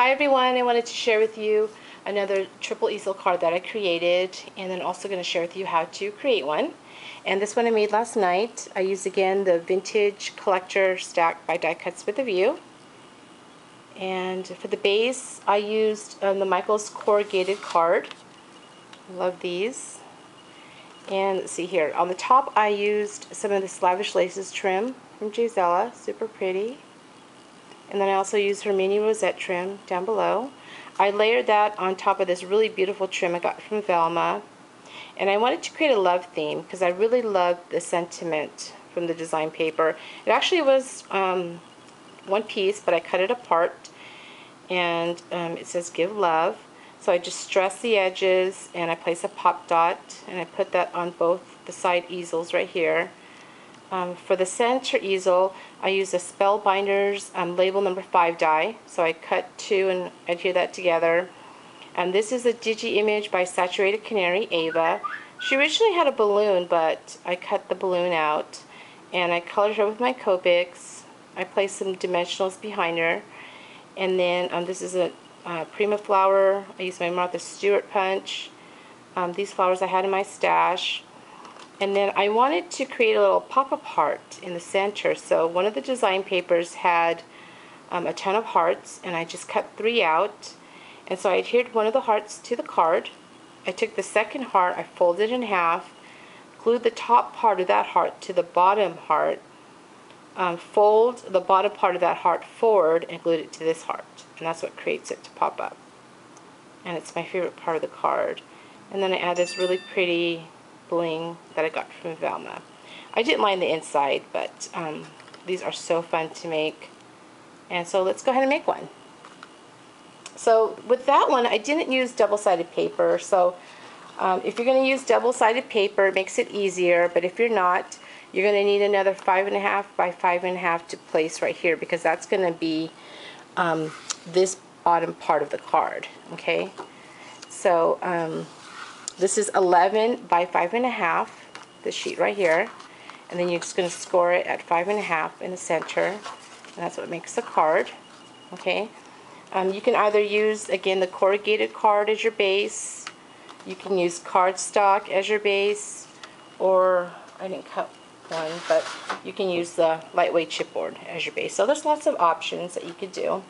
Hi everyone, I wanted to share with you another triple easel card that I created, and then also going to share with you how to create one. And this one I made last night. I used again the Vintage Collector Stack by Die Cuts with a View. And for the base I used the Michaels corrugated card. Love these. And let's see here, on the top I used some of this Lavish Laces trim from Gisela, super pretty. And then I also used her mini rosette trim down below. I layered that on top of this really beautiful trim I got from Velma. And I wanted to create a love theme because I really loved the sentiment from the design paper. It actually was one piece, but I cut it apart. And it says give love. So I just stress the edges and I place a pop dot and I put that on both the side easels right here. For the center easel, I used a Spellbinders label number 5 die. So I cut two and adhere that together. And this is a digi image by Saturated Canary, Ava. She originally had a balloon, but I cut the balloon out. And I colored her with my Copics. I placed some dimensionals behind her. And then this is a Prima flower. I used my Martha Stewart punch. These flowers I had in my stash. And then I wanted to create a little pop-up heart in the center. So one of the design papers had a ton of hearts, and I just cut 3 out. And so I adhered one of the hearts to the card. I took the second heart, I folded it in half, glued the top part of that heart to the bottom heart, fold the bottom part of that heart forward, and glued it to this heart. And that's what creates it to pop up. And it's my favorite part of the card. And then I add this really pretty bling that I got from Velma. I didn't line the inside, but these are so fun to make. And so let's go ahead and make one. So with that one, I didn't use double-sided paper. So if you're going to use double-sided paper, it makes it easier. But if you're not, you're going to need another 5.5 by 5.5 to place right here, because that's going to be this bottom part of the card. Okay, so this is 11 by 5.5, this sheet right here, and then you're just going to score it at 5.5 in the center, and that's what makes the card. Okay, you can either use, again, the corrugated card as your base, you can use cardstock as your base, or I didn't cut one, but you can use the lightweight chipboard as your base. So there's lots of options that you could do.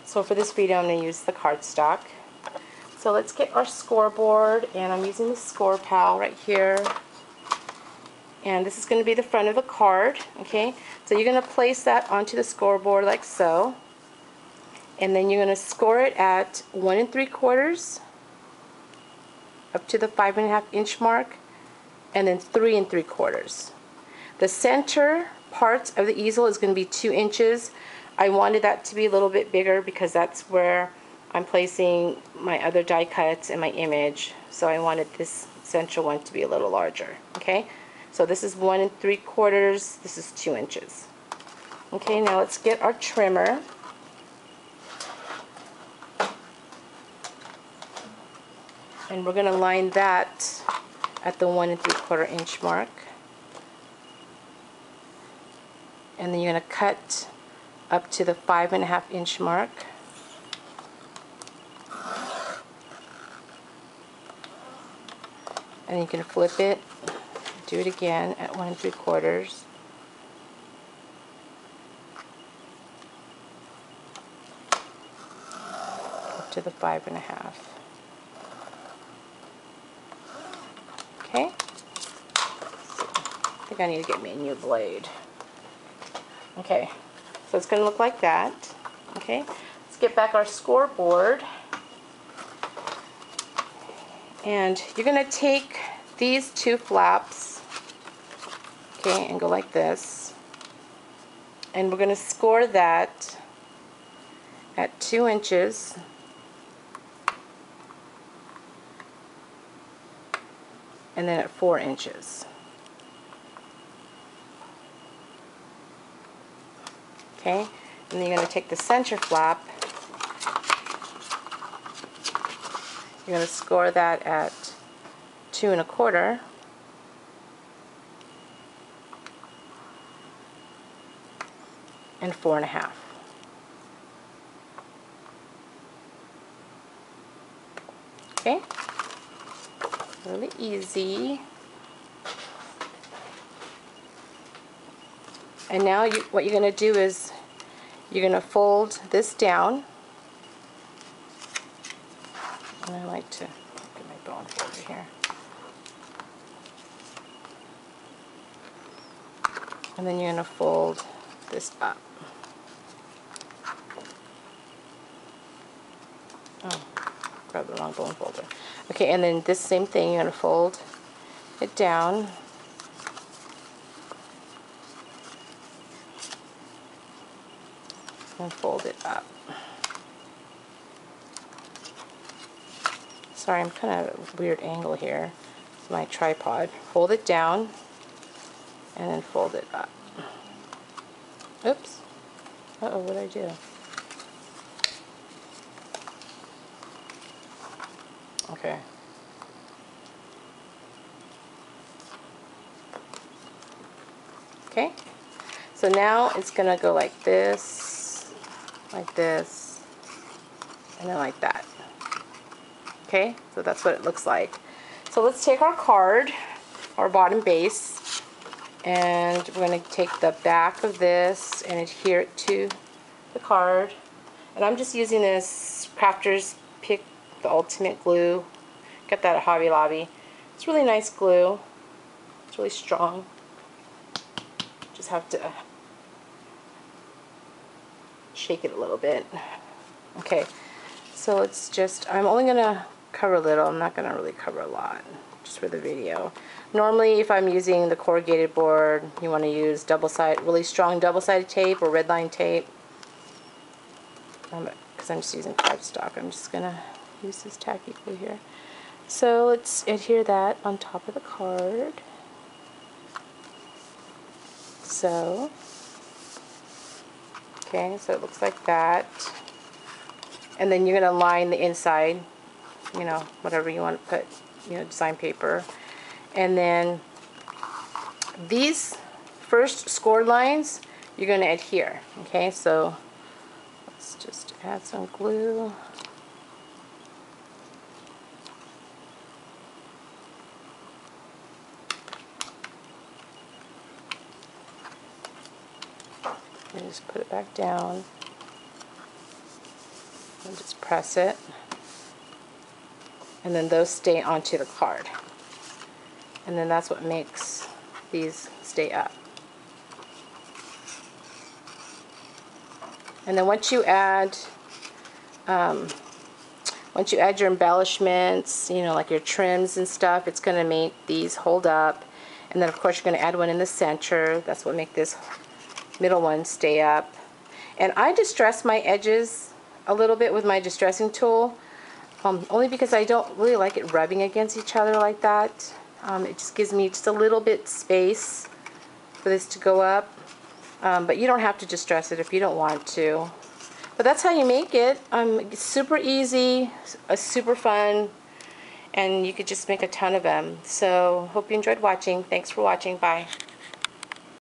So for this video I'm going to use the cardstock. So let's get our scoreboard, and I'm using the Score Pal right here. And this is going to be the front of the card. Okay, so you're going to place that onto the scoreboard like so. And then you're going to score it at 1 3/4 up to the 5.5 inch mark, and then 3 3/4. The center part of the easel is going to be 2 inches. I wanted that to be a little bit bigger because that's where I'm placing my other die cuts and my image, so I wanted this central one to be a little larger. Okay, so this is 1 3/4, this is 2 inches. Okay, now let's get our trimmer. And we're going to line that at the 1 3/4 inch mark. And then you're going to cut up to the 5.5 inch mark. And you can flip it, do it again at 1 3/4. Up to the 5.5. Okay. I think I need to get me a new blade. Okay, so it's going to look like that. Okay, let's get back our scoreboard. And you're going to take these 2 flaps, okay, and go like this. And we're going to score that at 2 inches. And then at 4 inches. Okay, and then you're going to take the center flap. You're going to score that at 2 1/4. And 4.5. Okay, really easy. And now what you're going to do is you're going to fold this down. And I like to get my bone folder here. And then you're going to fold this up. Oh, grab the wrong bone folder. Okay, and then this same thing, you're going to fold it down. And fold it up. Sorry, I'm kind of at a weird angle here with my tripod. Fold it down and then fold it up. Oops. Uh-oh, what did I do? Okay. Okay. So now it's going to go like this, and then like that. Okay, so that's what it looks like. So let's take our card, our bottom base, and we're going to take the back of this and adhere it to the card. And I'm just using this Crafter's Pick the Ultimate Glue. Got that at Hobby Lobby. It's really nice glue. It's really strong. Just have to shake it a little bit. Okay, so it's just, I'm only going to cover a little. I'm not going to really cover a lot, just for the video. Normally, if I'm using the corrugated board, you want to use really strong double-sided tape or red line tape. Because I'm just using cardstock, I'm just going to use this tacky glue here. So let's adhere that on top of the card. So, okay, so it looks like that. And then you're going to line the inside, you know, whatever you want to put, you know, design paper. And then these first scored lines, you're going to adhere. Okay, so let's just add some glue. And just put it back down. And just press it. And then those stay onto the card. And then that's what makes these stay up. And then once you add your embellishments, you know, like your trims and stuff, it's going to make these hold up. And then of course you're going to add one in the center. That's what makes this middle one stay up. And I distress my edges a little bit with my distressing tool, only because I don't really like it rubbing against each other like that. It just gives me just a little bit space for this to go up. But you don't have to distress it if you don't want to. But that's how you make it. It's super easy, super fun, and you could just make a ton of them. So hope you enjoyed watching. Thanks for watching. Bye.